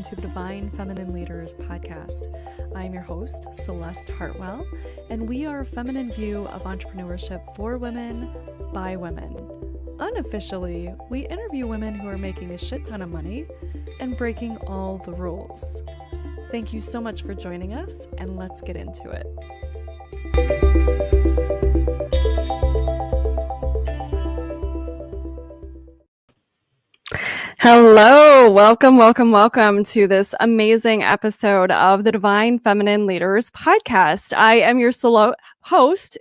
welcome to the Divine Feminine Leaders podcast. I'm your host, Celeste Hartwell, and we are a feminine view of entrepreneurship for women, by women. Unofficially, we interview women who are making a shit ton of money and breaking all the rules. Thank you so much for joining us, and let's get into it. Hello, welcome to this amazing episode of the Divine Feminine Leaders podcast. I am your host,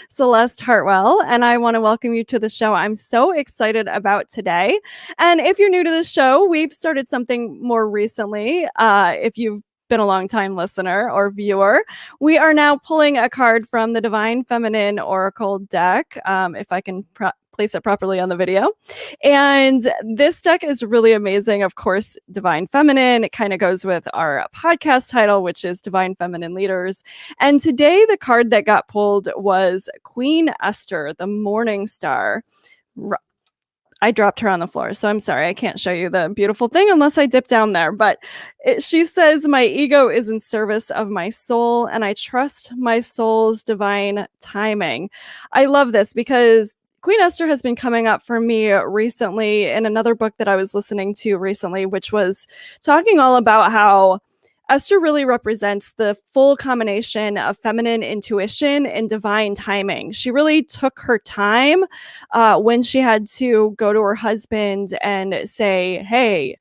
Celeste Hartwell, and I want to welcome you to the show. I'm so excited about today. And if you're new to the show, we've started something more recently. If you've been a long time listener or viewer, we are now pulling a card from the Divine Feminine Oracle deck, if I can place it properly on the video. And this deck is really amazing. Of course, Divine Feminine, it kind of goes with our podcast title, which is Divine Feminine Leaders. And today the card that got pulled was Queen Esther, the Morning Star. I dropped her on the floor, so I'm sorry. I can't show you the beautiful thing unless I dip down there. But she says, my ego is in service of my soul, and I trust my soul's divine timing. I love this because Queen Esther has been coming up for me recently in another book that I was listening to recently, which was talking all about how Esther really represents the full combination of feminine intuition and divine timing. She really took her time when she had to go to her husband and say, hey,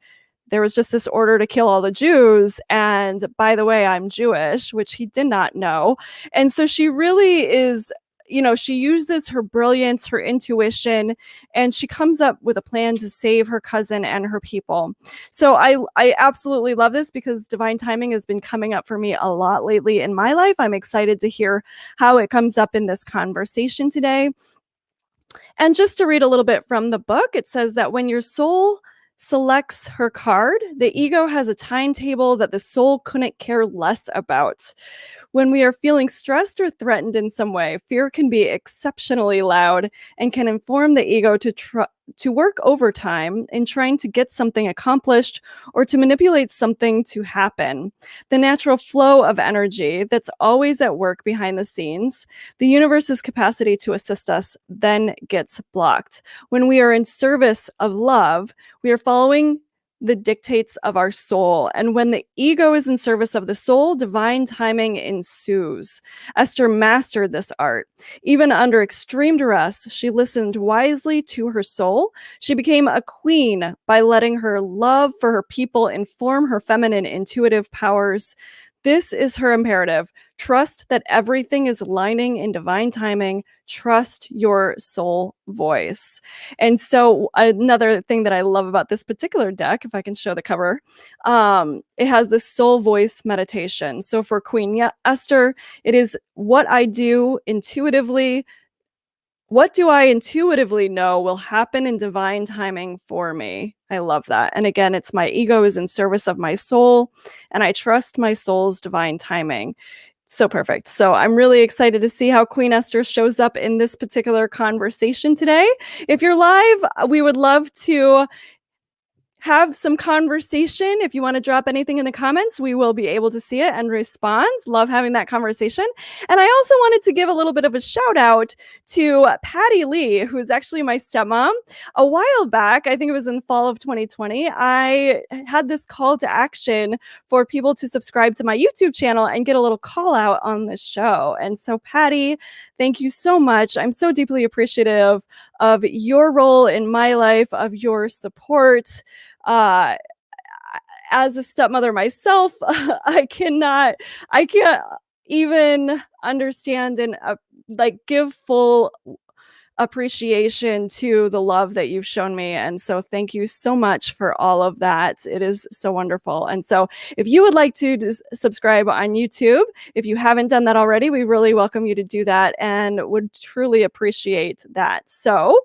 there was just this order to kill all the Jews. And by the way, I'm Jewish, which he did not know. And so she really is, she uses her brilliance, her intuition, and she comes up with a plan to save her cousin and her people. So I absolutely love this because divine timing has been coming up for me a lot lately in my life. I'm excited to hear how it comes up in this conversation today. And just to read a little bit from the book, it says that when your soul selects her card, the ego has a timetable that the soul couldn't care less about. When we are feeling stressed or threatened in some way, fear can be exceptionally loud and can inform the ego to work overtime in trying to get something accomplished or to manipulate something to happen. The natural flow of energy that's always at work behind the scenes, the universe's capacity to assist us, then gets blocked. When we are in service of love, we are following the dictates of our soul. And when the ego is in service of the soul, divine timing ensues. Esther mastered this art. Even under extreme duress, she listened wisely to her soul. She became a queen by letting her love for her people inform her feminine intuitive powers. This is her imperative. Trust that everything is aligning in divine timing. Trust your soul voice. And so another thing that I love about this particular deck, if I can show the cover, it has this soul voice meditation. So for Queen Esther, it is what I do intuitively. What do I intuitively know will happen in divine timing for me? I love that. And again, it's my ego is in service of my soul, and I trust my soul's divine timing. So perfect. So I'm really excited to see how Queen Esther shows up in this particular conversation today. If you're live, we would love to have some conversation. If you want to drop anything in the comments, we will be able to see it and respond. Love having that conversation. And I also wanted to give a little bit of a shout out to Patty Lee, who is actually my stepmom. A while back, I think it was in fall of 2020, I had this call to action for people to subscribe to my YouTube channel and get a little call out on this show. And so Patty, thank you so much. I'm so deeply appreciative of your role in my life, of your support. As a stepmother myself, I can't even understand and give full appreciation to the love that you've shown me. And so thank you so much for all of that. It is so wonderful. And so if you would like to subscribe on YouTube, if you haven't done that already, we really welcome you to do that and would truly appreciate that. So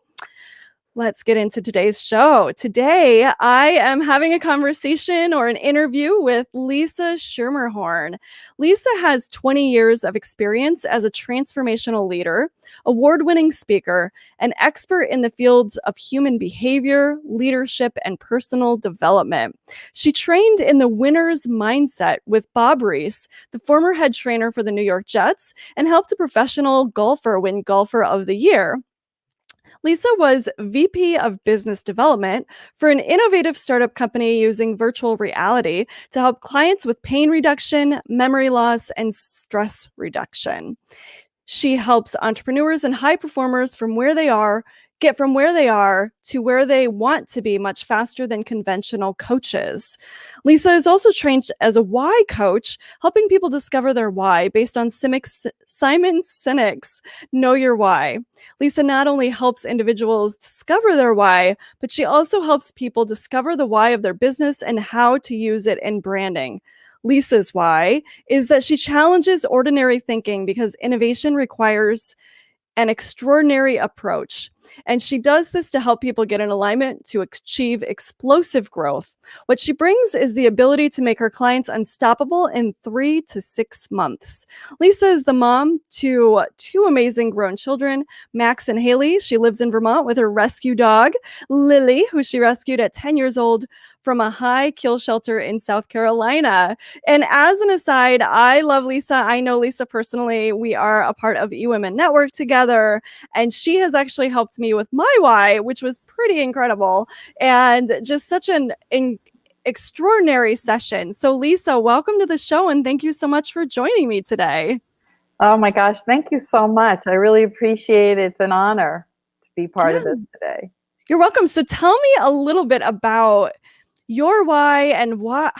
Let's get into today's show. Today, I am having a conversation or an interview with Lisa Schermerhorn. Lisa has 20 years of experience as a transformational leader, award-winning speaker, and expert in the fields of human behavior, leadership, and personal development. She trained in the winner's mindset with Bob Reese, the former head trainer for the New York Jets, and helped a professional golfer win Golfer of the Year. Lisa was VP of Business Development for an innovative startup company using virtual reality to help clients with pain reduction, memory loss, and stress reduction. She helps entrepreneurs and high performers get from where they are to where they want to be much faster than conventional coaches. Lisa is also trained as a why coach, helping people discover their why based on Simon Sinek's Know Your Why. Lisa not only helps individuals discover their why, but she also helps people discover the why of their business and how to use it in branding. Lisa's why is that she challenges ordinary thinking because innovation requires an extraordinary approach. And she does this to help people get in alignment to achieve explosive growth. What she brings is the ability to make her clients unstoppable in 3 to 6 months. Lisa is the mom to 2 amazing grown children, Max and Haley. She lives in Vermont with her rescue dog, Lily, who she rescued at 10 years old from a high kill shelter in South Carolina. And as an aside, I love Lisa. I know Lisa personally. We are a part of eWomen Network together, and she has actually helped me with my why, which was pretty incredible and just such an extraordinary session. So Lisa, welcome to the show, and thank you so much for joining me today. Oh my gosh, thank you so much. I really appreciate it. It's an honor to be part of this today. You're welcome. So tell me a little bit about your why and why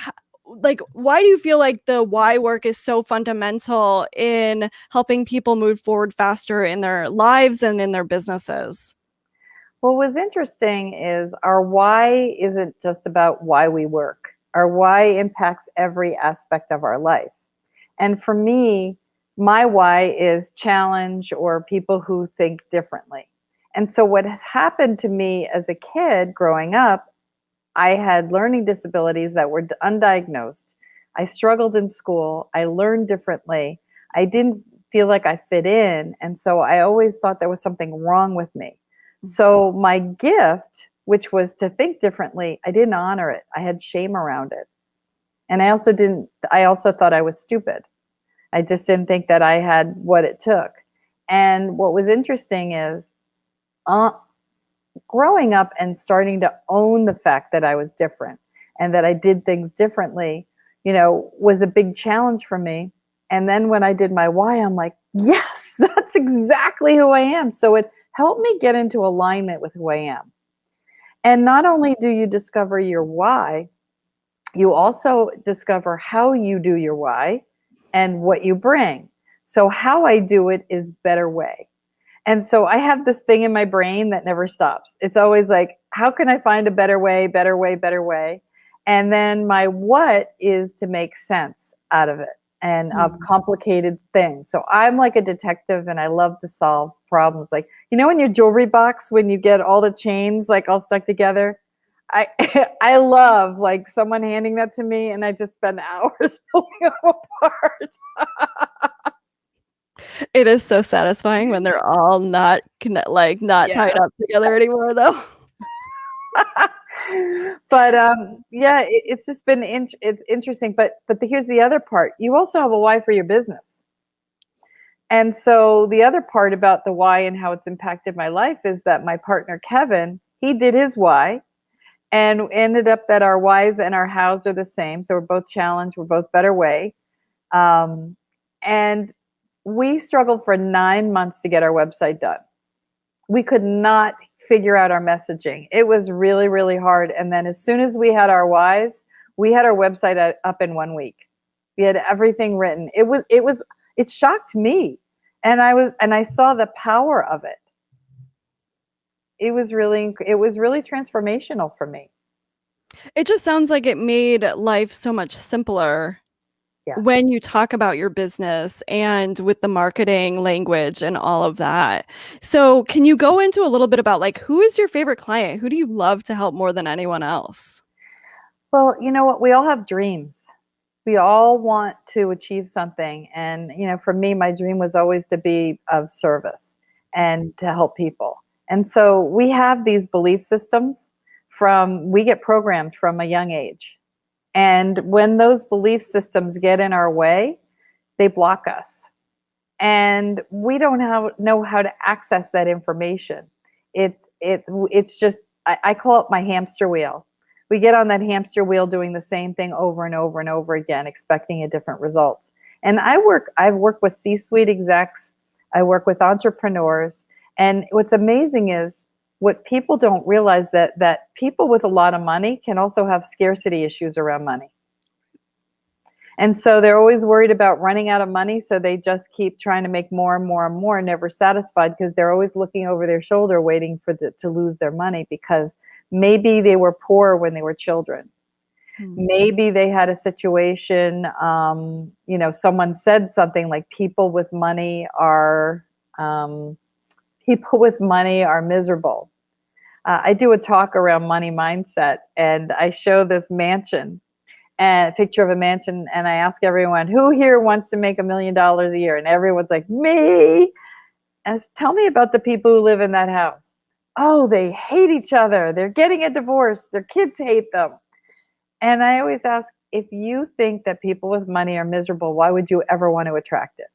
do you feel like the why work is so fundamental in helping people move forward faster in their lives and in their businesses? Well, what's interesting is our why isn't just about why we work. Our why impacts every aspect of our life. And for me, my why is challenge or people who think differently. And so what has happened to me as a kid growing up, I had learning disabilities that were undiagnosed. I struggled in school. I learned differently. I didn't feel like I fit in. And so I always thought there was something wrong with me. So my gift, which was to think differently, I didn't honor it. I had shame around it. And I also thought I was stupid. I just didn't think that I had what it took. And what was interesting is growing up and starting to own the fact that I was different and that I did things differently, was a big challenge for me. And then when I did my why, I'm like, yes, that's exactly who I am. So it helped me get into alignment with who I am. And not only do you discover your why, you also discover how you do your why and what you bring. So how I do it is better way. And so I have this thing in my brain that never stops. It's always like, how can I find a better way, better way, better way? And then my what is to make sense out of it and of complicated things. So I'm like a detective and I love to solve problems. Like, in your jewelry box, when you get all the chains like all stuck together, I I love like someone handing that to me and I just spend hours pulling them apart. It is so satisfying when they're all not tied up together anymore, though. But it's just been it's interesting. But here's the other part. You also have a why for your business. And so the other part about the why and how it's impacted my life is that my partner Kevin, he did his why and ended up that our whys and our hows are the same. So we're both challenged. We're both better way. And we struggled for 9 months to get our website done. We could not figure out our messaging. It was really, really hard. And then as soon as we had our whys, we had our website up in 1 week. We had everything written. It shocked me. And I saw the power of it. It was really transformational for me. It just sounds like it made life so much simpler. Yes. when you talk about your business and with the marketing language and all of that. So, can you go into a little bit about like who is your favorite client? Who do you love to help more than anyone else? Well, you know what? We all have dreams. We all want to achieve something. And, for me, my dream was always to be of service and to help people. And so we have these belief systems we get programmed from a young age. And when those belief systems get in our way, they block us. And we don't know how to access that information. It's just, I call it my hamster wheel. We get on that hamster wheel doing the same thing over and over and over again, expecting a different result. And I've worked with C-suite execs, I work with entrepreneurs, and what's amazing is what people don't realize that people with a lot of money can also have scarcity issues around money. And so they're always worried about running out of money, so they just keep trying to make more and more and more, never satisfied, because they're always looking over their shoulder waiting to lose their money, because maybe they were poor when they were children. Maybe they had a situation, someone said something like people with money are miserable. I do a talk around money mindset, and I show this mansion and a picture of a mansion, and I ask everyone, who here wants to make $1 million a year? And everyone's like, me. And tell me about the people who live in that house. Oh, they hate each other. They're getting a divorce. Their kids hate them. And I always ask, if you think that people with money are miserable, why would you ever want to attract it?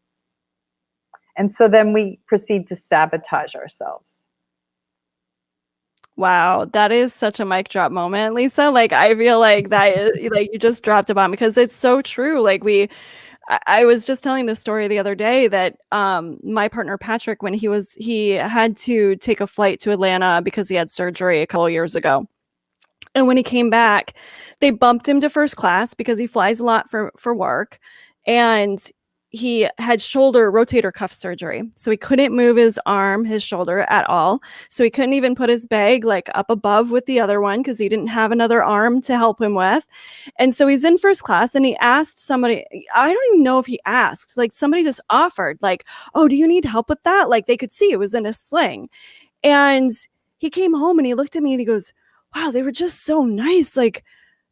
And so then we proceed to sabotage ourselves. Wow, that is such a mic drop moment, Lisa. Like, I feel like that is like you just dropped a bomb because it's so true. Like, I was just telling this story the other day that my partner Patrick, when he had to take a flight to Atlanta because he had surgery a couple years ago. And when he came back, they bumped him to first class because he flies a lot for work. And he had shoulder rotator cuff surgery. So he couldn't move his shoulder at all. So he couldn't even put his bag like up above with the other one because he didn't have another arm to help him with. And so he's in first class and he asked somebody, I don't even know if he asked, like somebody just offered, like, oh, do you need help with that? Like they could see it was in a sling. And he came home and he looked at me and he goes, wow, they were just so nice. Like,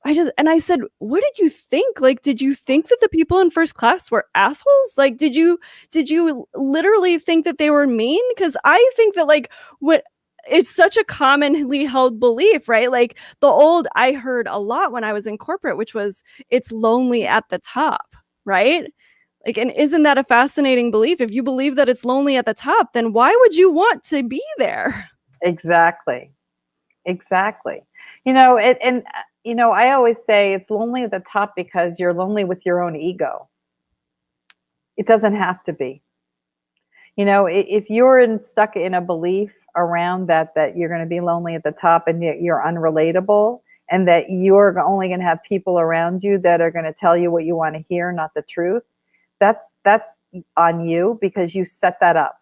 I said, what did you think? Like, did you think that the people in first class were assholes? Like, did you literally think that they were mean? Because I think that like what it's such a commonly held belief, right? Like I heard a lot when I was in corporate, which was it's lonely at the top, right? Like, and isn't that a fascinating belief? If you believe that it's lonely at the top, then why would you want to be there? Exactly. I always say it's lonely at the top because you're lonely with your own ego. It doesn't have to be. If you're stuck in a belief around that you're going to be lonely at the top and you're unrelatable and that you're only going to have people around you that are going to tell you what you want to hear, not the truth, that's on you because you set that up.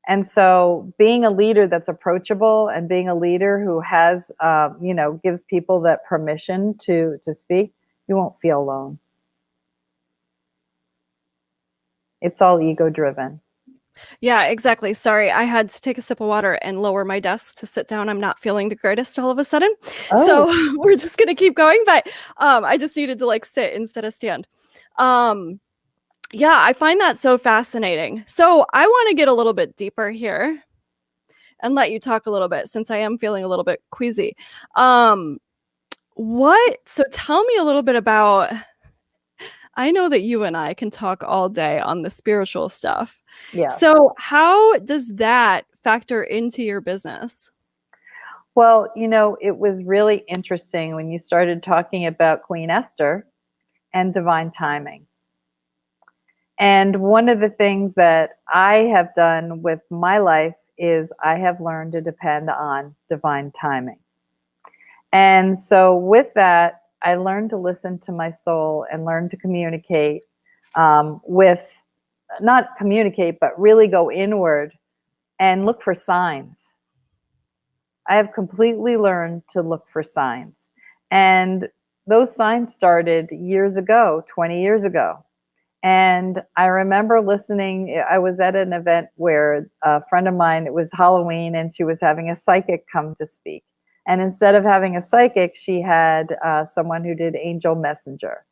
And so being a leader that's approachable and being a leader who has, gives people that permission to speak, you won't feel alone. It's all ego driven. Yeah, exactly. Sorry, I had to take a sip of water and lower my desk to sit down. I'm not feeling the greatest all of a sudden. Oh. So we're just going to keep going. But I just needed to like sit instead of stand. Yeah, I find that so fascinating. So I want to get a little bit deeper here and let you talk a little bit since I am feeling a little bit queasy. So tell me a little bit about, I know that you and I can talk all day on the spiritual stuff. Yeah. So how does that factor into your business? Well, it was really interesting when you started talking about Queen Esther and divine timing. And one of the things that I have done with my life is I have learned to depend on divine timing. And so with that, I learned to listen to my soul and learn to communicate not communicate, but really go inward and look for signs. I have completely learned to look for signs. And those signs started years ago, 20 years ago. And I remember listening. I was at an event where a friend of mine, it was Halloween, and she was having a psychic come to speak. And instead of having a psychic, she had someone who did angel messenger.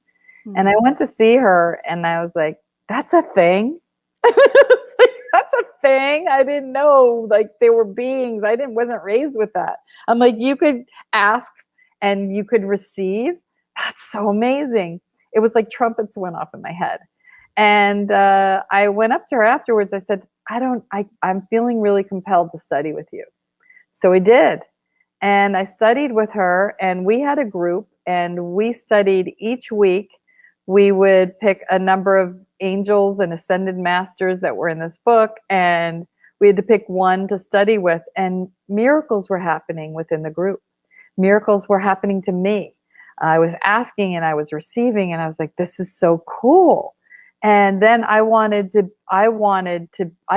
And I went to see her, and I was like, that's a thing. Like, that's a thing. I didn't know, like, they were beings. Wasn't raised with that. I'm like, you could ask and you could receive. That's so amazing. It was like trumpets went off in my head. And I went up to her afterwards. I said, I'm feeling really compelled to study with you. So I did. And I studied with her, and we had a group, and we studied each week. We would pick a number of angels and ascended masters that were in this book, and we had to pick one to study with, and miracles were happening within the group. Miracles were happening to me. I was asking and I was receiving, and I was like, this is so cool. And then I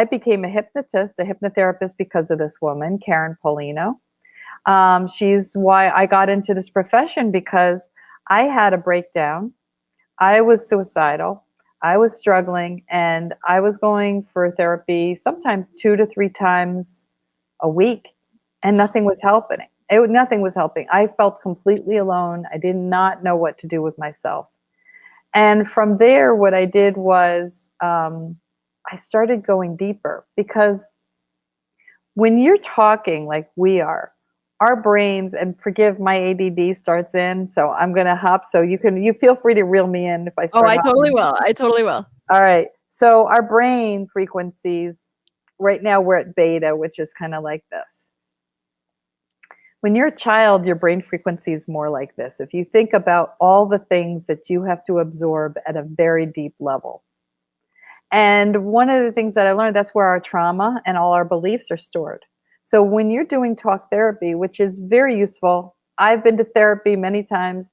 became a hypnotist, a hypnotherapist, because of this woman, Karen Polino. She's why I got into this profession, because I had a breakdown. I was suicidal. I was struggling, and I was going for therapy sometimes 2 to 3 times a week, and nothing was helping. Nothing was helping. I felt completely alone. I did not know what to do with myself. And from there, what I did was I started going deeper, because when you're talking like we are, our brains, and forgive my ADD starts in, so I'm going to hop. So you feel free to reel me in if I start. Oh, I totally will. I totally will. All right. So our brain frequencies, right now we're at beta, which is kind of like this. When you're a child, your brain frequency is more like this. If you think about all the things that you have to absorb at a very deep level. And one of the things that I learned, that's where our trauma and all our beliefs are stored. So when you're doing talk therapy, which is very useful, I've been to therapy many times,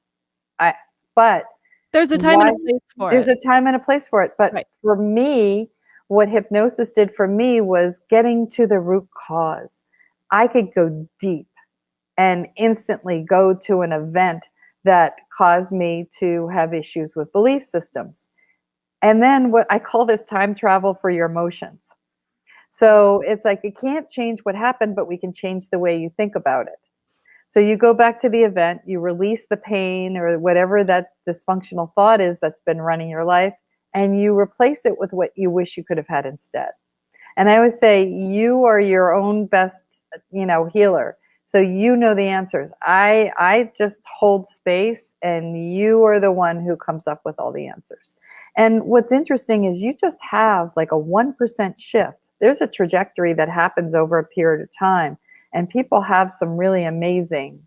but there's a time and a place for it. There's a time and a place for it. But right. For me, what hypnosis did for me was getting to the root cause. I could go deep and instantly go to an event that caused me to have issues with belief systems. And then what I call this time travel for your emotions. So it's like, you can't change what happened, but we can change the way you think about it. So you go back to the event, you release the pain or whatever that dysfunctional thought is that's been running your life, and you replace it with what you wish you could have had instead. And I always say, you are your own best, healer. So you know the answers. I just hold space, and you are the one who comes up with all the answers. And what's interesting is you just have like a 1% shift. There's a trajectory that happens over a period of time, and people have some really amazing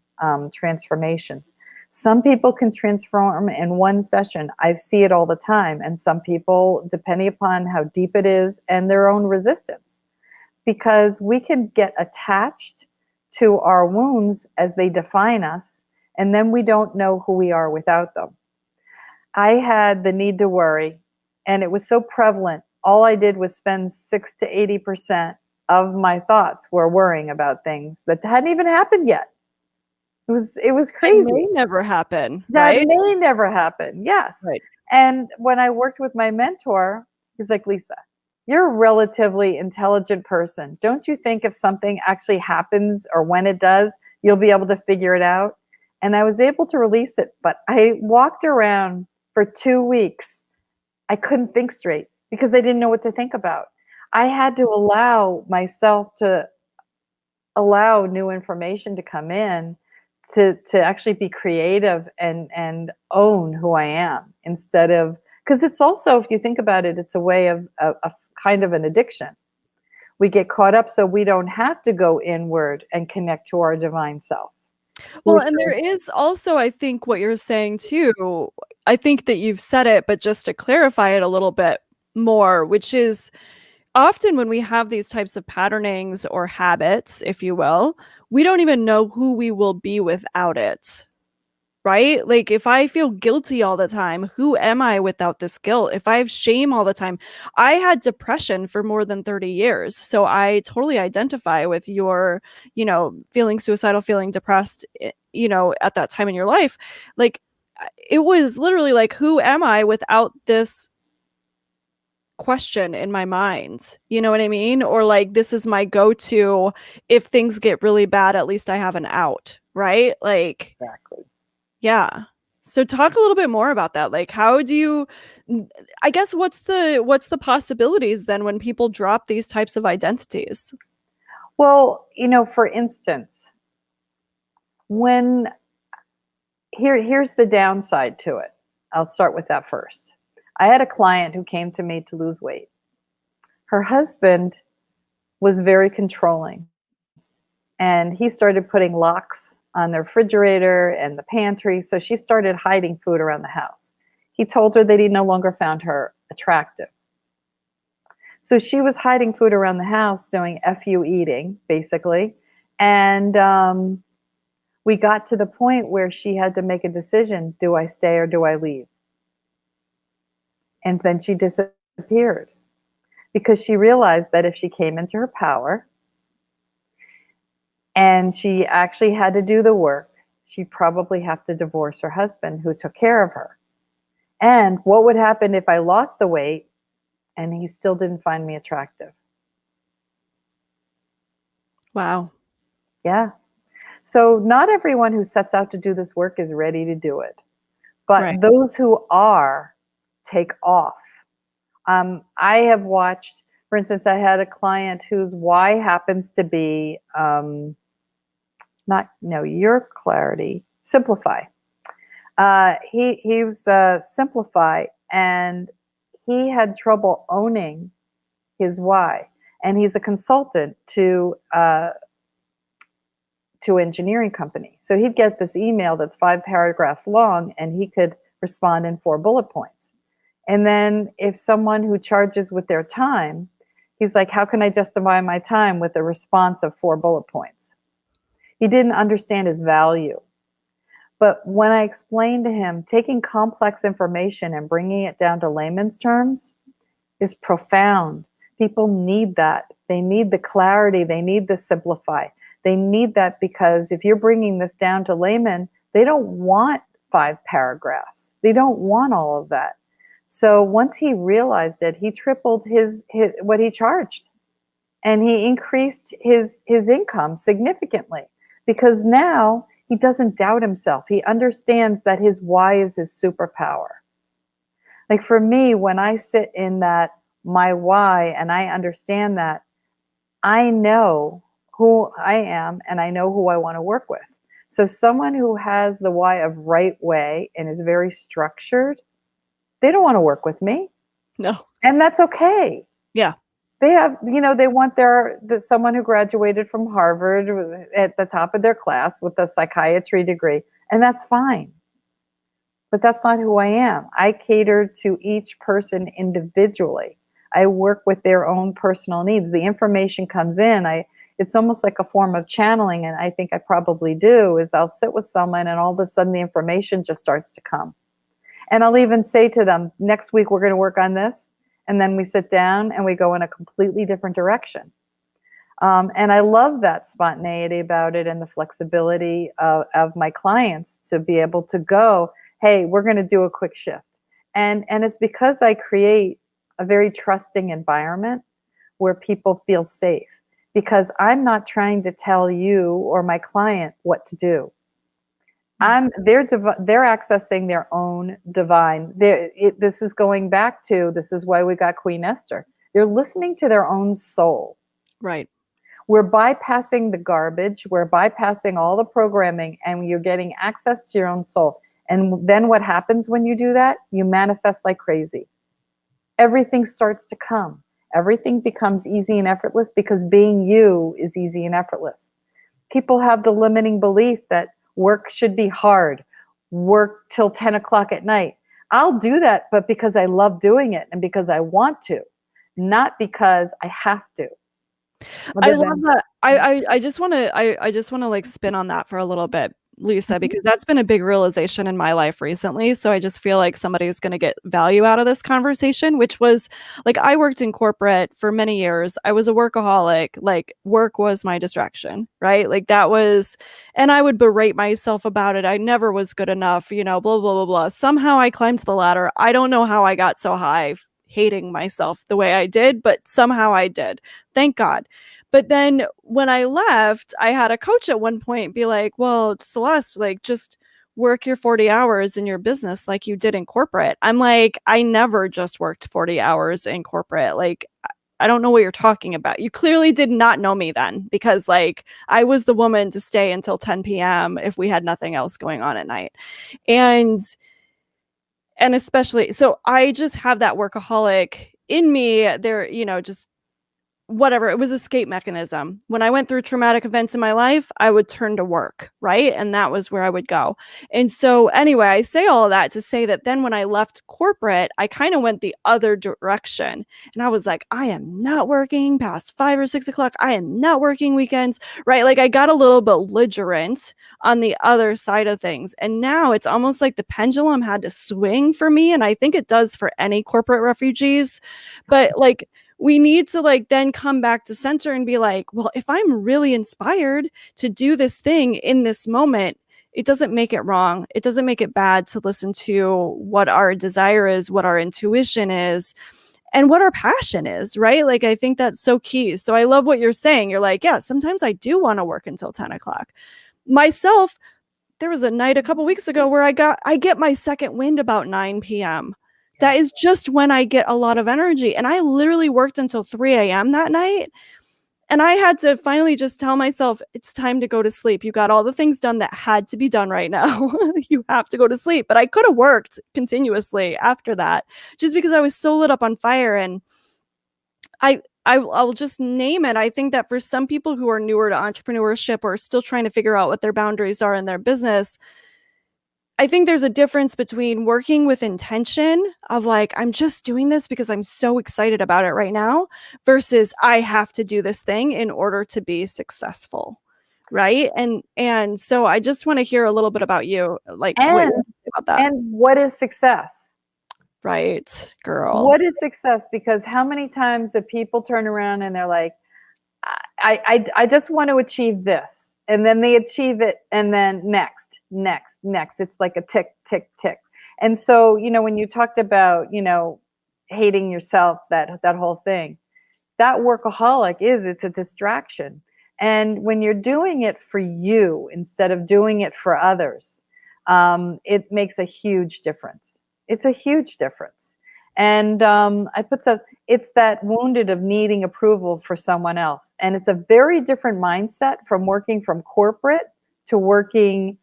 transformations. Some people can transform in one session. I see it all the time. And some people, depending upon how deep it is and their own resistance, because we can get attached to our wounds as they define us, and then we don't know who we are without them. I had the need to worry, and it was so prevalent. All I did was spend 6 to 80% of my thoughts were worrying about things that hadn't even happened yet. It was crazy. That may never happen. That right? may never happen. Yes. Right. And when I worked with my mentor, he's like, Lisa, you're a relatively intelligent person. Don't you think if something actually happens, or when it does, you'll be able to figure it out? And I was able to release it, but I walked around for 2 weeks. I couldn't think straight because I didn't know what to think about. I had to allow myself to allow new information to come in, to actually be creative and own who I am, instead of, because it's also, if you think about it, it's a way of a kind of an addiction. We get caught up so we don't have to go inward and connect to our divine self. Well, and there is also, I think, what you're saying too, I think that you've said it, but just to clarify it a little bit more, which is often when we have these types of patternings or habits, if you will, we don't even know who we will be without it. Right? Like, if I feel guilty all the time, who am I without this guilt? If I have shame all the time, I had depression for more than 30 years. So I totally identify with your, feeling suicidal, feeling depressed, at that time in your life. Like, it was literally like, who am I without this question in my mind? You know what I mean? Or like, this is my go-to. If things get really bad, at least I have an out, right? Like, Exactly. yeah. So talk a little bit more about that. Like, how do you, I guess, what's the possibilities then when people drop these types of identities? Well, for instance, when here's the downside to it. I'll start with that first. I had a client who came to me to lose weight. Her husband was very controlling, and he started putting locks on the refrigerator and the pantry, so she started hiding food around the house. He told her that he no longer found her attractive. So she was hiding food around the house, doing FU eating, basically. And we got to the point where she had to make a decision. Do I stay or do I leave? And then she disappeared because she realized that if she came into her power and she actually had to do the work, she'd probably have to divorce her husband who took care of her. And what would happen if I lost the weight and he still didn't find me attractive? Wow. Yeah. So not everyone who sets out to do this work is ready to do it. But Right. those who are take off. I have watched, for instance, I had a client whose why happens to be your clarity, simplify. He was simplify, and he had trouble owning his why. And he's a consultant to engineering company. So he'd get this email that's 5 paragraphs long, and he could respond in 4 bullet points. And then if someone who charges with their time, he's like, how can I justify my time with a response of 4 bullet points? He didn't understand his value. But when I explained to him, taking complex information and bringing it down to layman's terms is profound. People need that. They need the clarity. They need the simplify. They need that because if you're bringing this down to layman, they don't want 5 paragraphs. They don't want all of that. So once he realized it, he tripled his what he charged, and he increased his income significantly because now he doesn't doubt himself. He understands that his why is his superpower. Like for me, when I sit in that my why and I understand that, I know who I am and I know who I want to work with. So someone who has the why of right way and is very structured, they don't want to work with me. No. And that's okay. Yeah. They have, they want someone who graduated from Harvard at the top of their class with a psychiatry degree, and that's fine. But that's not who I am. I cater to each person individually. I work with their own personal needs. The information comes in. It's almost like a form of channeling, and I think I probably do, is I'll sit with someone and all of a sudden the information just starts to come. And I'll even say to them, next week we're going to work on this. And then we sit down and we go in a completely different direction. And I love that spontaneity about it and the flexibility of my clients to be able to go, hey, we're going to do a quick shift. And it's because I create a very trusting environment where people feel safe, because I'm not trying to tell you or my client what to do. They're accessing their own divine. This is going back to, this is why we got Queen Esther. They're listening to their own soul. Right. We're bypassing the garbage. We're bypassing all the programming, and you're getting access to your own soul. And then what happens when you do that? You manifest like crazy. Everything starts to come. Everything becomes easy and effortless because being you is easy and effortless. People have the limiting belief that work should be hard, work till 10 o'clock at night. I'll do that, but because I love doing it and because I want to, not because I have to. I love that. I just want to like spin on that for a little bit. Lisa, because that's been a big realization in my life recently. So I just feel like somebody's going to get value out of this conversation, which was like I worked in corporate for many years. I was a workaholic. Like work was my distraction, right? Like that was, and I would berate myself about it. I never was good enough, you know, blah, blah, blah, blah. Somehow I climbed the ladder. I don't know how I got so high, hating myself the way I did, but somehow I did. Thank God. But then when I left, I had a coach at one point be like, well, Celeste, like just work your 40 hours in your business like you did in corporate. I'm like, I never just worked 40 hours in corporate. Like, I don't know what you're talking about. You clearly did not know me then because like I was the woman to stay until 10 p.m. if we had nothing else going on at night. And especially so I just have that workaholic in me there, you know, just whatever, it was escape mechanism. When I went through traumatic events in my life, I would turn to work, right? And that was where I would go. And so anyway, I say all of that to say that then when I left corporate, I kind of went the other direction. And I was like, I am not working past 5 or 6 o'clock. I am not working weekends, right? Like I got a little belligerent on the other side of things. And now it's almost like the pendulum had to swing for me. And I think it does for any corporate refugees. But like, we need to like then come back to center and be like, well, if I'm really inspired to do this thing in this moment, it doesn't make it wrong. It doesn't make it bad to listen to what our desire is, what our intuition is, and what our passion is, right? Like, I think that's so key. So I love what you're saying. You're like, yeah, sometimes I do want to work until 10 o'clock. Myself, there was a night a couple weeks ago where I get my second wind about 9 p.m. That is just when I get a lot of energy. And I literally worked until 3 a.m. that night. And I had to finally just tell myself, it's time to go to sleep. You got all the things done that had to be done right now. You have to go to sleep. But I could have worked continuously after that just because I was so lit up on fire. And I'll just name it. I think that for some people who are newer to entrepreneurship or still trying to figure out what their boundaries are in their business, I think there's a difference between working with intention of like, I'm just doing this because I'm so excited about it right now versus I have to do this thing in order to be successful. Right. And so I just want to hear a little bit about you, like what you think about that. And what is success? Right, girl. What is success? Because how many times do people turn around and they're like, I just want to achieve this. And then they achieve it. And then next. It's like a tick, tick, tick. And so, you know, when you talked about, you know, hating yourself, that whole thing, that workaholic it's a distraction. And when you're doing it for you instead of doing it for others, it makes a huge difference. It's a huge difference. And it's that wounded of needing approval for someone else. And it's a very different mindset from working from corporate to working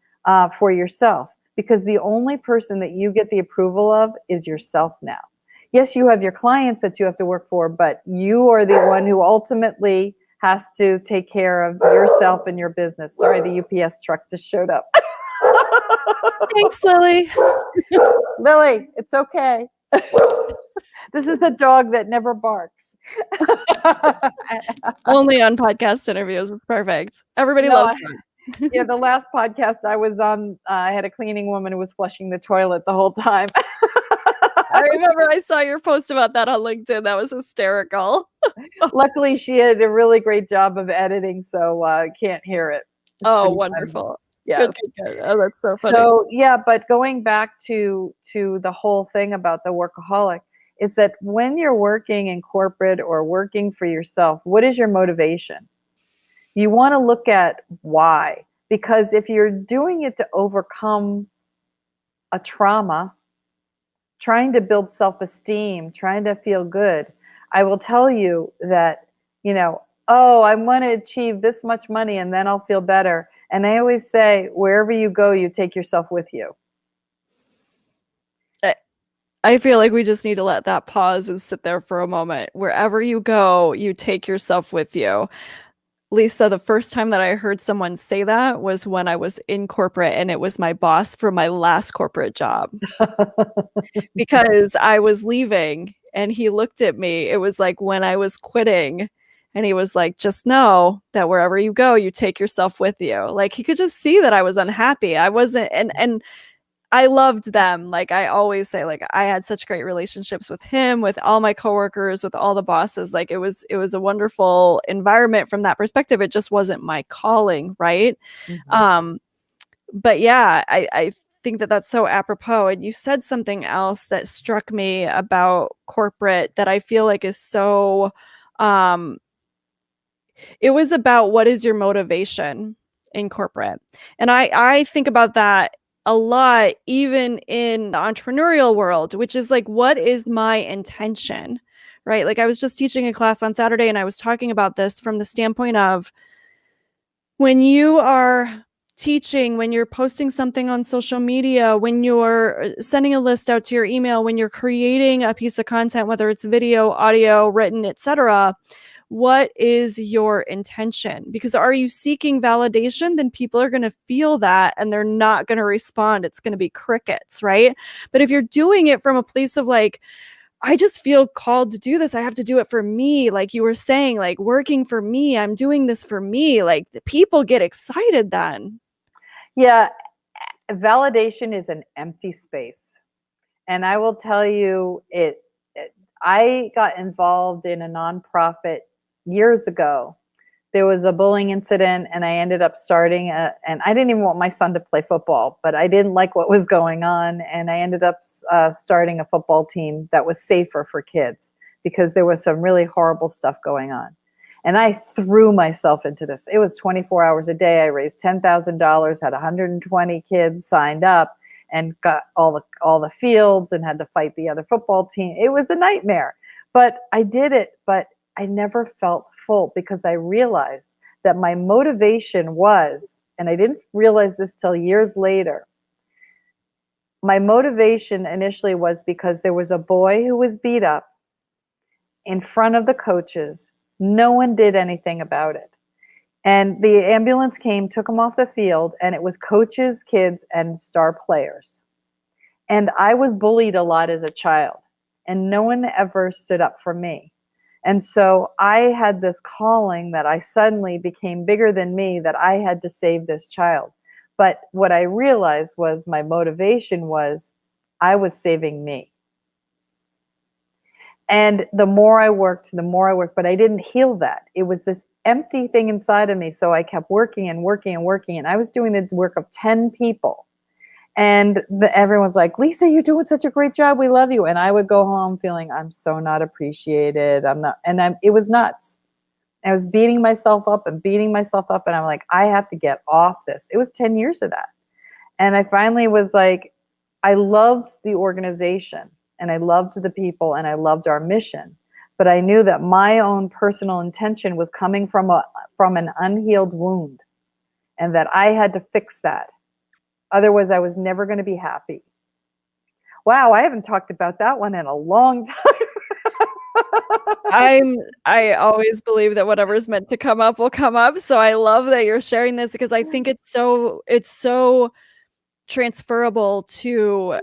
for yourself, because the only person that you get the approval of is yourself now. Yes, you have your clients that you have to work for, but you are the one who ultimately has to take care of yourself and your business. Sorry, the UPS truck just showed up. Thanks, Lily. Lily, it's okay. This is the dog that never barks. Only on podcast interviews. It's perfect. Everybody loves that. Yeah, the last podcast I was on, I had a cleaning woman who was flushing the toilet the whole time. I remember I saw your post about that on LinkedIn. That was hysterical. Luckily, she had a really great job of editing, so I can't hear it. Oh, wonderful. Yeah. Good. Oh, that's so funny. So, yeah, but going back to the whole thing about the workaholic, it's that when you're working in corporate or working for yourself, what is your motivation? You want to look at why, because if you're doing it to overcome a trauma, trying to build self-esteem, trying to feel good, I will tell you that, you know, oh, I want to achieve this much money and then I'll feel better. And I always say, wherever you go, you take yourself with you. I feel like we just need to let that pause and sit there for a moment. Wherever you go, you take yourself with you. Lisa, the first time that I heard someone say that was when I was in corporate, and it was my boss for my last corporate job. Because I was leaving and he looked at me. It was like when I was quitting And he was like, just know that wherever you go, you take yourself with you. Like he could just see that I was unhappy. I wasn't, and I loved them. Like I always say, like I had such great relationships with him, with all my coworkers, with all the bosses. Like it was a wonderful environment from that perspective. It just wasn't my calling, right? Mhm. Um, but yeah, I think that that's so apropos. And you said something else that struck me about corporate that I feel like is so um it was about what is your motivation in corporate. And I think about that a lot, even in the entrepreneurial world, which is like, what is my intention? Right. Like I was just teaching a class on Saturday and I was talking about this from the standpoint of when you are teaching, when you're posting something on social media, when you're sending a list out to your email, when you're creating a piece of content, whether it's video, audio, written, etc., what is your intention? Because are you seeking validation? Then people are going to feel that and they're not going to respond. It's going to be crickets, right? But if you're doing it from a place of like, I just feel called to do this. I have to do it for me. Like you were saying, like working for me, I'm doing this for me. Like the people get excited then. Yeah, validation is an empty space. And I will tell you, I got involved in a nonprofit years ago. There was a bullying incident, and I ended up and I didn't even want my son to play football, but I didn't like what was going on. And I ended up starting a football team that was safer for kids because there was some really horrible stuff going on. And I threw myself into this. It was 24 hours a day. I raised $10,000, had 120 kids signed up, and got all the fields and had to fight the other football team. It was a nightmare, but I did it. But I never felt full because I realized that my motivation was, and I didn't realize this till years later. My motivation initially was because there was a boy who was beat up in front of the coaches. No one did anything about it. And the ambulance came, took him off the field, and it was coaches, kids, and star players. And I was bullied a lot as a child, and no one ever stood up for me. And so I had this calling that I suddenly became bigger than me, that I had to save this child. But what I realized was my motivation was I was saving me. And the more I worked, but I didn't heal that. It was this empty thing inside of me. So I kept working and working and working. And I was doing the work of 10 people. And everyone's like, Lisa, you're doing such a great job. We love you. And I would go home feeling I'm so not appreciated. I'm not. It was nuts. I was beating myself up and beating myself up. And I'm like, I have to get off this. It was 10 years of that. And I finally was like, I loved the organization and I loved the people and I loved our mission. But I knew that my own personal intention was coming from an unhealed wound, and that I had to fix that. Otherwise, I was never going to be happy. Wow, I haven't talked about that one in a long time. I always believe that whatever's meant to come up will come up. So I love that you're sharing this because I think it's so transferable to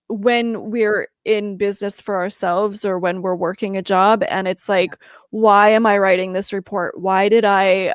when we're in business for ourselves or when we're working a job. And it's like, why am I writing this report? Why did I,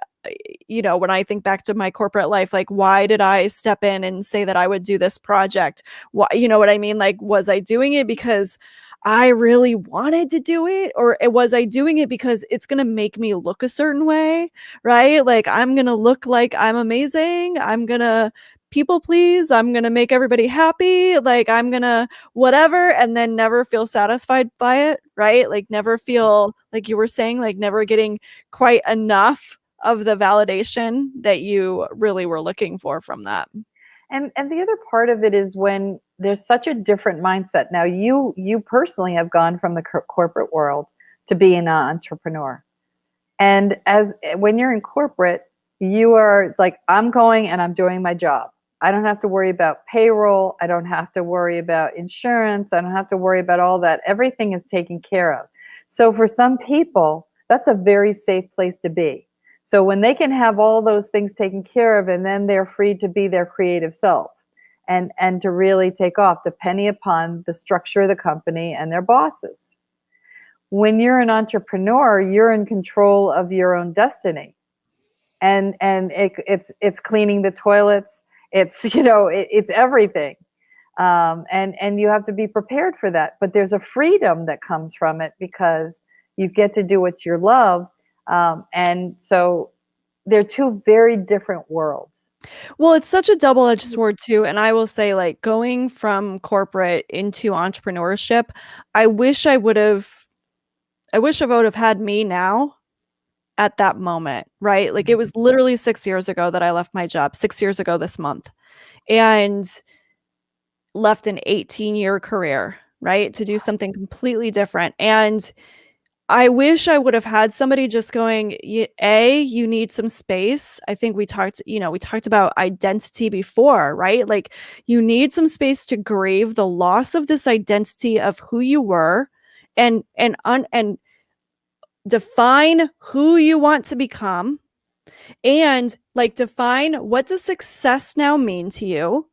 when I think back to my corporate life, like, why did I step in and say that I would do this project? Why, you know what I mean? Like, was I doing it because I really wanted to do it? Or was I doing it because it's going to make me look a certain way? Right? Like, I'm going to look like I'm amazing. I'm going to people please. I'm going to make everybody happy. Like, I'm going to whatever, and then never feel satisfied by it. Right? Like, never feel, like you were saying, like, never getting quite enough of the validation that you really were looking for from that. And the other part of it is when there's such a different mindset. Now you personally have gone from the corporate world to being an entrepreneur. And when you're in corporate, you are like, I'm going and I'm doing my job. I don't have to worry about payroll. I don't have to worry about insurance. I don't have to worry about all that. Everything is taken care of. So for some people, that's a very safe place to be. So when they can have all those things taken care of, and then they're free to be their creative self and to really take off, depending upon the structure of the company and their bosses. When you're an entrepreneur, you're in control of your own destiny. And it's cleaning the toilets. It's, it's everything. And you have to be prepared for that. But there's a freedom that comes from it because you get to do what you love. And so they're two very different worlds. Well, it's such a double-edged sword too, and I will say, like, going from corporate into entrepreneurship, I wish I would have I wish I would have had me now at that moment, right? Like, it was literally 6 years ago that I left my job, 6 years ago this month, and left an 18-year career, right, to do something completely different, and I wish I would have had somebody just going, you need some space. I think we talked about identity before, right? Like, you need some space to grieve the loss of this identity of who you were, and define who you want to become, and like define what does success now mean to you.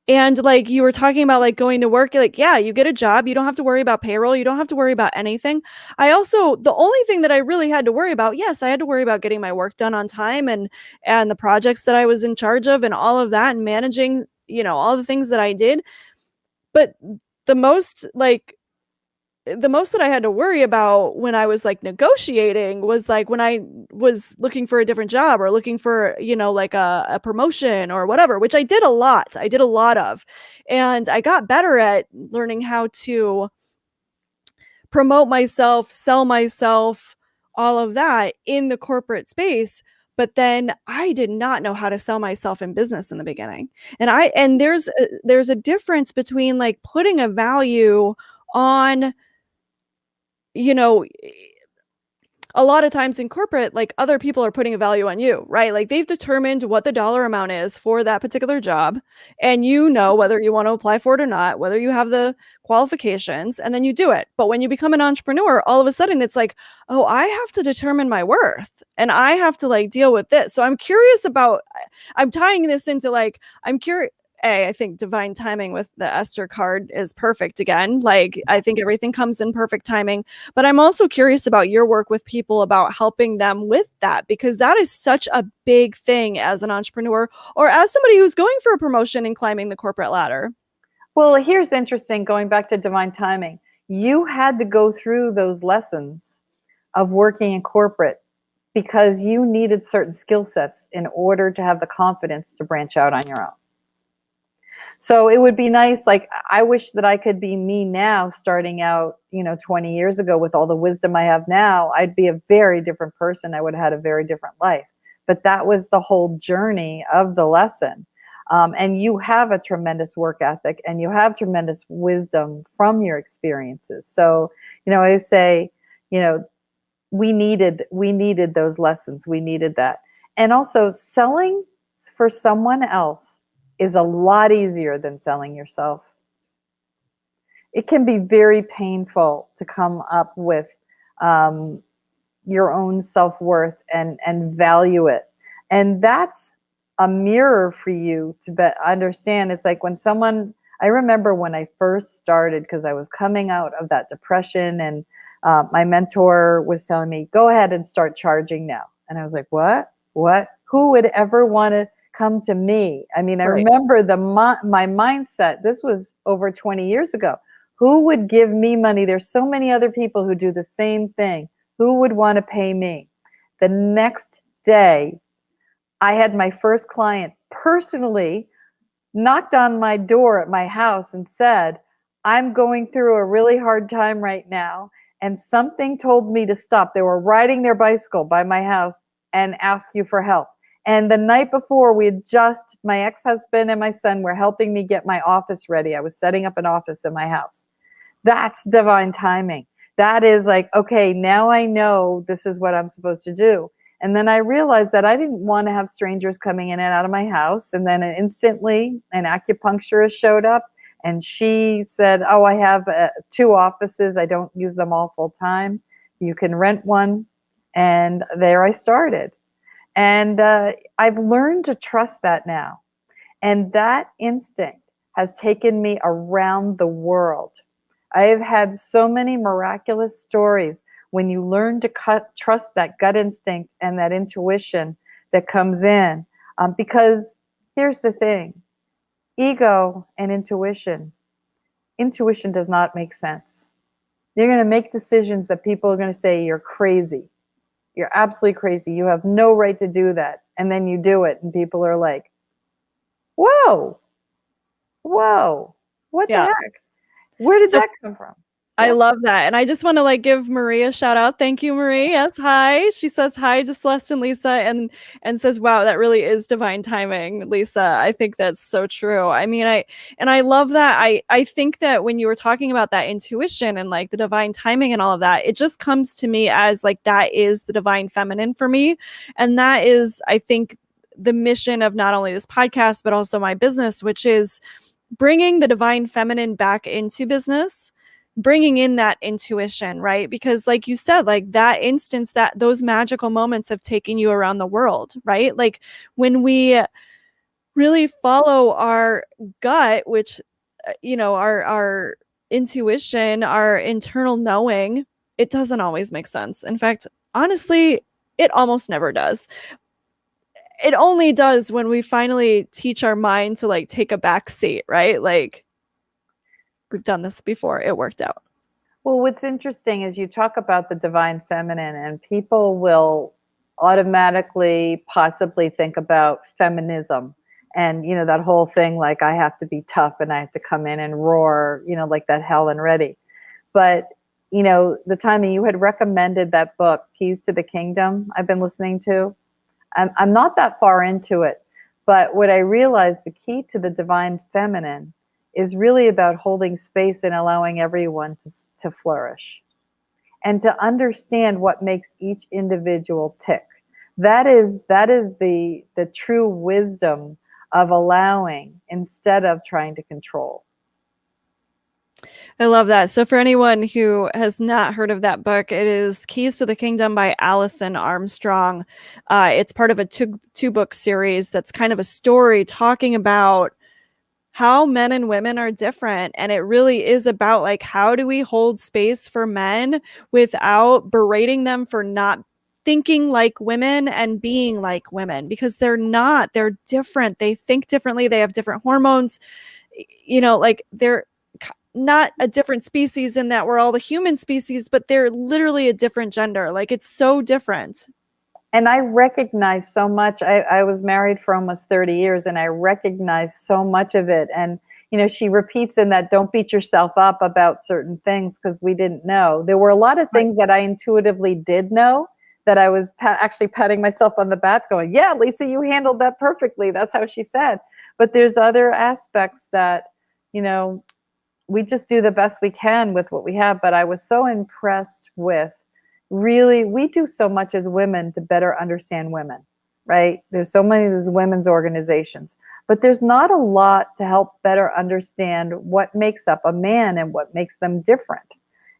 And like you were talking about, like going to work, like, yeah, you get a job. You don't have to worry about payroll. You don't have to worry about anything. The only thing that I really had to worry about, yes, I had to worry about getting my work done on time, and the projects that I was in charge of and all of that, and managing, all the things that I did. But the most like the most that I had to worry about when I was like negotiating was like when I was looking for a different job or looking for, like a promotion or whatever, which I did a lot. I did a lot of. And I got better at learning how to promote myself, sell myself, all of that in the corporate space. But then I did not know how to sell myself in business in the beginning. And there's a difference between like putting a value on, you know, a lot of times in corporate, like other people are putting a value on you, right? Like they've determined what the dollar amount is for that particular job. And whether you want to apply for it or not, whether you have the qualifications, and then you do it. But when you become an entrepreneur, all of a sudden it's like, oh, I have to determine my worth and I have to like deal with this. So I'm tying this into like, I'm curious. I think divine timing with the Esther card is perfect again. Like, I think everything comes in perfect timing. But I'm also curious about your work with people, about helping them with that, because that is such a big thing as an entrepreneur or as somebody who's going for a promotion and climbing the corporate ladder. Well, here's interesting, going back to divine timing. You had to go through those lessons of working in corporate because you needed certain skill sets in order to have the confidence to branch out on your own. So it would be nice, like, I wish that I could be me now, starting out, 20 years ago with all the wisdom I have now. I'd be a very different person. I would have had a very different life. But that was the whole journey of the lesson. And you have a tremendous work ethic and you have tremendous wisdom from your experiences. So, I always say, we needed those lessons. We needed that. And also, selling for someone else is a lot easier than selling yourself. It can be very painful to come up with your own self-worth and value it. And that's a mirror for you to understand. It's like I remember when I first started, because I was coming out of that depression, and my mentor was telling me, go ahead and start charging now. And I was like, what? Who would ever want to come to me? I mean, I remember my mindset. This was over 20 years ago. Who would give me money? There's so many other people who do the same thing. Who would want to pay me? The next day, I had my first client personally knocked on my door at my house and said, I'm going through a really hard time right now, and something told me to stop. They were riding their bicycle by my house and asked you for help. And the night before, my ex-husband and my son were helping me get my office ready. I was setting up an office in my house. That's divine timing. That is like, okay, now I know this is what I'm supposed to do. And then I realized that I didn't want to have strangers coming in and out of my house. And then instantly an acupuncturist showed up, and she said, oh, I have 2 offices. I don't use them all full time. You can rent one. And there I started. And I've learned to trust that now. And that instinct has taken me around the world. I have had so many miraculous stories when you learn to trust that gut instinct and that intuition that comes in. Because here's the thing, ego and intuition does not make sense. You're going to make decisions that people are going to say you're crazy. You're absolutely crazy. You have no right to do that. And then you do it, and people are like, whoa, whoa, what the Yeah. heck? Where did So that come from? I Yeah. love that. And I just want to like give Marie a shout out. Thank you, Marie. Yes, hi. She says hi to Celeste and Lisa and says, wow, that really is divine timing, Lisa. I think that's so true. I mean, I love that. I think that when you were talking about that intuition and like the divine timing and all of that, it just comes to me as like that is the divine feminine for me. And that is, I think, the mission of not only this podcast, but also my business, which is bringing the divine feminine back into business, bringing in that intuition, right? Because like you said, like that instance, that those magical moments have taken you around the world, right? Like when we really follow our gut, which our intuition, our internal knowing, it doesn't always make sense. In fact, honestly, it almost never does. It only does when we finally teach our mind to like take a back seat, right? Like we've done this before. It worked out. Well, what's interesting is you talk about the divine feminine, and people will automatically possibly think about feminism and, that whole thing like I have to be tough and I have to come in and roar, like that Helen Reddy. But, the time you had recommended that book, Keys to the Kingdom, I've been listening to, I'm not that far into it. But what I realized, the key to the divine feminine is really about holding space and allowing everyone to flourish and to understand what makes each individual tick. That is the true wisdom of allowing instead of trying to control. I love that. So for anyone who has not heard of that book, it is Keys to the Kingdom by Alison Armstrong. It's part of a two book series that's kind of a story talking about how men and women are different. And it really is about like, how do we hold space for men without berating them for not thinking like women and being like women? Because they're not, they're different. They think differently. They have different hormones, like they're not a different species in that we're all the human species, but they're literally a different gender. Like it's so different. And I recognize so much. I was married for almost 30 years, and I recognize so much of it. And, she repeats in that, don't beat yourself up about certain things because we didn't know. There were a lot of things that I intuitively did know that I was actually patting myself on the back going, yeah, Lisa, you handled that perfectly. That's how she said. But there's other aspects that, we just do the best we can with what we have. But I was so impressed with, really, we do so much as women to better understand women, right? There's so many of these women's organizations, but there's not a lot to help better understand what makes up a man and what makes them different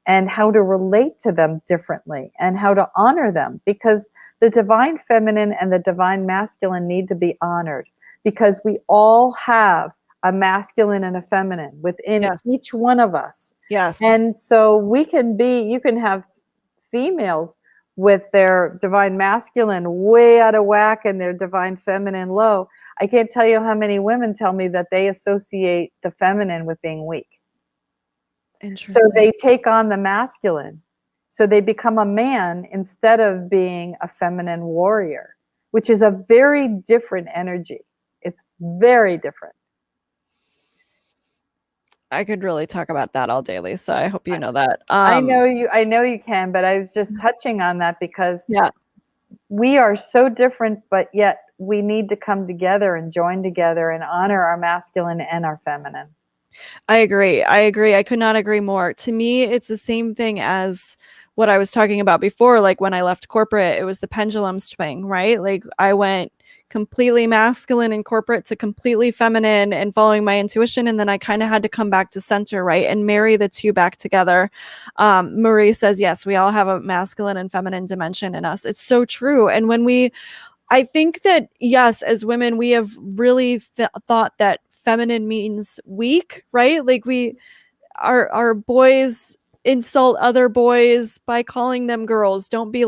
and how to relate to them differently and how to honor them, because the divine feminine and the divine masculine need to be honored, because we all have a masculine and a feminine within each one of us. Yes. And so you can have females with their divine masculine way out of whack and their divine feminine low. I can't tell you how many women tell me that they associate the feminine with being weak. So they take on the masculine. So they become a man instead of being a feminine warrior, which is a very different energy. It's very different. I could really talk about that all day, Lisa. I hope you know that. I know you can, but I was just touching on that because we are so different, but yet we need to come together and join together and honor our masculine and our feminine. I agree. I could not agree more. To me, it's the same thing as what I was talking about before. Like when I left corporate, it was the pendulum swing, right? Like I went completely masculine in corporate to completely feminine and following my intuition. And then I kind of had to come back to center, right? And marry the two back together. Marie says, yes, we all have a masculine and feminine dimension in us. It's so true. And I think that, yes, as women, we have really thought that feminine means weak, right? Like our boys insult other boys by calling them girls. Don't be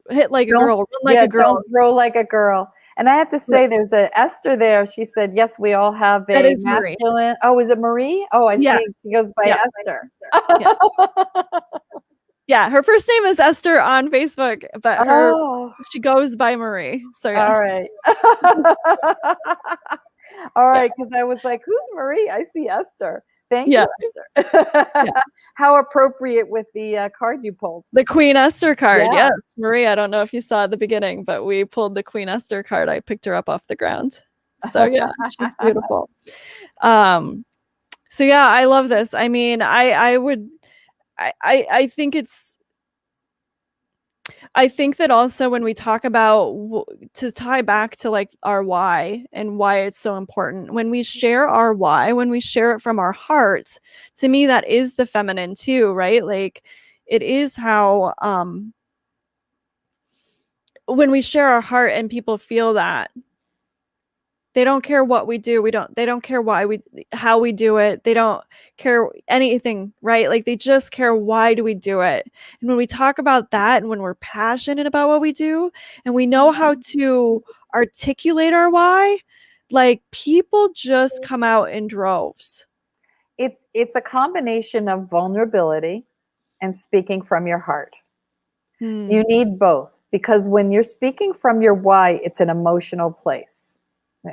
hit like a girl, run like a girl. Don't grow like a girl. And I have to say, there's a Esther there. She said, yes, we all have That a is Marie. masculine. Oh, is it Marie? Oh, I Yes. see. She goes by Yeah. Esther. Yeah. Yeah, her first name is Esther on Facebook, but she goes by Marie. So yes. All right. All right, because I was like, who's Marie? I see Esther. Thank you, Esther. How appropriate with the card you pulled. The Queen Esther card. Yes. Marie, I don't know if you saw at the beginning, but we pulled the Queen Esther card. I picked her up off the ground. So yeah, she's beautiful. So yeah, I love this. I mean, I think that also when we talk about, to tie back to like our why and why it's so important, when we share our why, when we share it from our heart, to me, that is the feminine too, right? Like it is how, when we share our heart and people feel that, they don't care what we do. They don't care how we do it. They don't care anything, right? Like they just care, why do we do it? And when we talk about that, and when we're passionate about what we do, and we know how to articulate our why, like people just come out in droves. It's a combination of vulnerability and speaking from your heart. You need both, because when you're speaking from your why, it's an emotional place.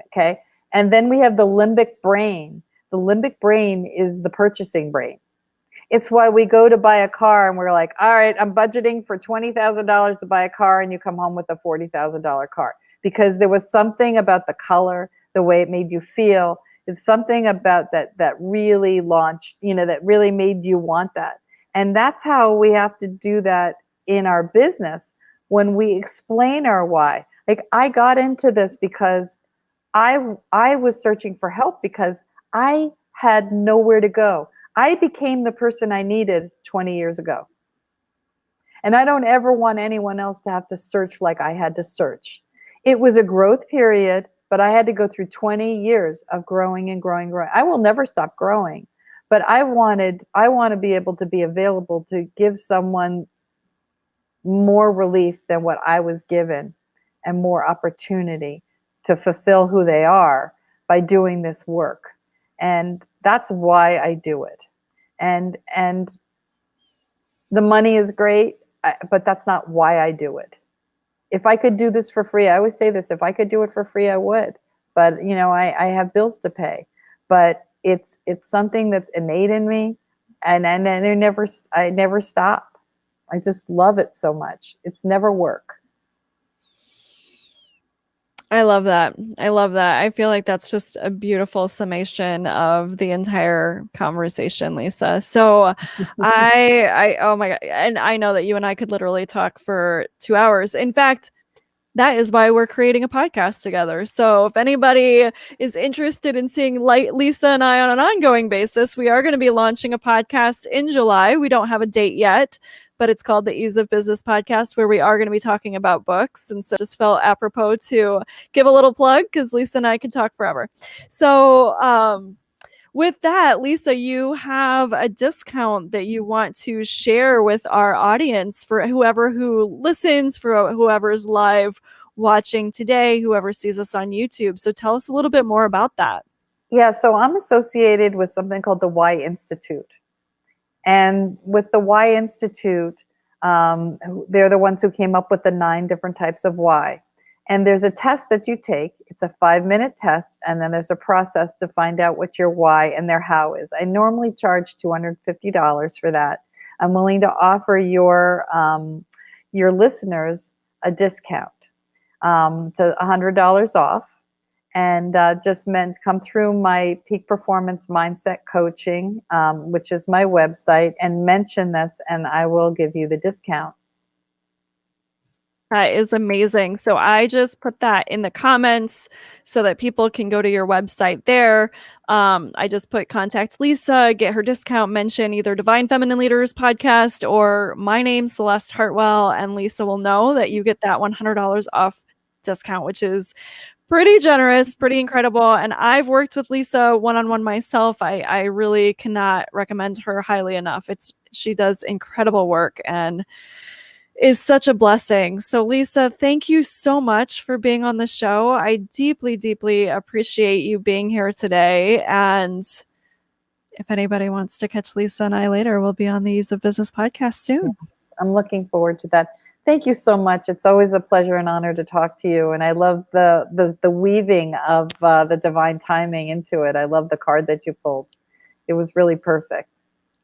Okay. And then we have the limbic brain. The limbic brain is the purchasing brain. It's why we go to buy a car and we're like, all right, I'm budgeting for $20,000 to buy a car, and you come home with a $40,000 car, because there was something about the color, the way it made you feel. It's something about that really launched, that really made you want that. And that's how we have to do that in our business, when we explain our why. Like I got into this because I was searching for help, because I had nowhere to go. I became the person I needed 20 years ago. And I don't ever want anyone else to have to search like I had to search. It was a growth period, but I had to go through 20 years of growing and growing, growing. I will never stop growing, but I want to be able to be available to give someone more relief than what I was given, and more opportunity to fulfill who they are by doing this work. And that's why I do it. And the money is great, but that's not why I do it. If I could do this for free, I always say this, if I could do it for free, I would. But I have bills to pay. But it's something that's innate in me, and I never stop. I just love it so much. It's never work. I love that. I feel like that's just a beautiful summation of the entire conversation, Lisa. So I oh my God. And I know that you and I could literally talk for 2 hours. In fact, that is why we're creating a podcast together. So if anybody is interested in seeing Lisa and I on an ongoing basis, we are going to be launching a podcast in July. We don't have a date yet, but it's called the Ease of Business Podcast, where we are going to be talking about books. And so it just felt apropos to give a little plug, because Lisa and I can talk forever. So with that, Lisa, you have a discount that you want to share with our audience, for whoever who listens, for whoever's live watching today, whoever sees us on YouTube. So tell us a little bit more about that. Yeah, so I'm associated with something called the Y Institute. And with the Y Institute, they're the ones who came up with the 9 different types of why. And there's a test that you take. It's a 5-minute test, and then there's a process to find out what your why and their how is. I normally charge $250 for that. I'm willing to offer your listeners a discount to $100 off, and just come through my Peak Performance Mindset Coaching, which is my website, and mention this, and I will give you the discount. That is amazing. So I just put that in the comments so that people can go to your website there. I just put contact Lisa, get her discount, mention either Divine Feminine Leaders podcast or my name, Celeste Hartwell, and Lisa will know that you get that $100 off discount, which is pretty generous, pretty incredible. And I've worked with Lisa one-on-one myself. I really cannot recommend her highly enough. She does incredible work and is such a blessing. So Lisa, thank you so much for being on the show. I deeply, deeply appreciate you being here today. And if anybody wants to catch Lisa and I later, we'll be on the Ease of Business podcast soon. I'm looking forward to that. Thank you so much. It's always a pleasure and honor to talk to you. And I love the weaving of the divine timing into it. I love the card that you pulled. It was really perfect.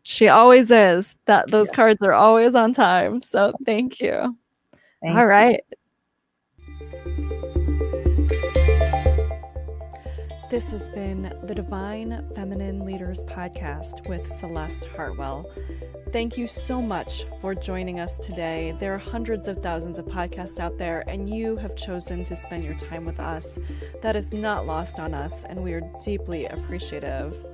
She always is. Those cards are always on time. So thank you. All right. This has been the Divine Feminine Leaders Podcast with Celeste Hartwell. Thank you so much for joining us today. There are hundreds of thousands of podcasts out there, and you have chosen to spend your time with us. That is not lost on us, and we are deeply appreciative.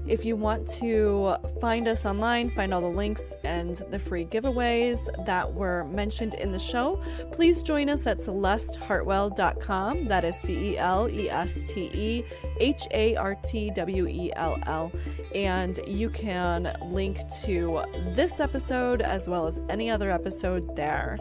If you want to find us online, find all the links and the free giveaways that were mentioned in the show, please join us at celestehartwell.com. That is CELESTEHARTWELL. And you can link to this episode as well as any other episode there.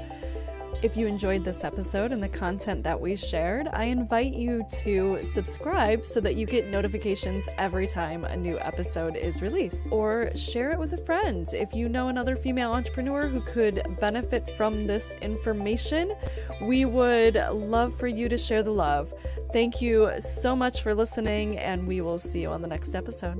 If you enjoyed this episode and the content that we shared, I invite you to subscribe so that you get notifications every time a new episode is released. Or share it with a friend. If you know another female entrepreneur who could benefit from this information, we would love for you to share the love. Thank you so much for listening, and we will see you on the next episode.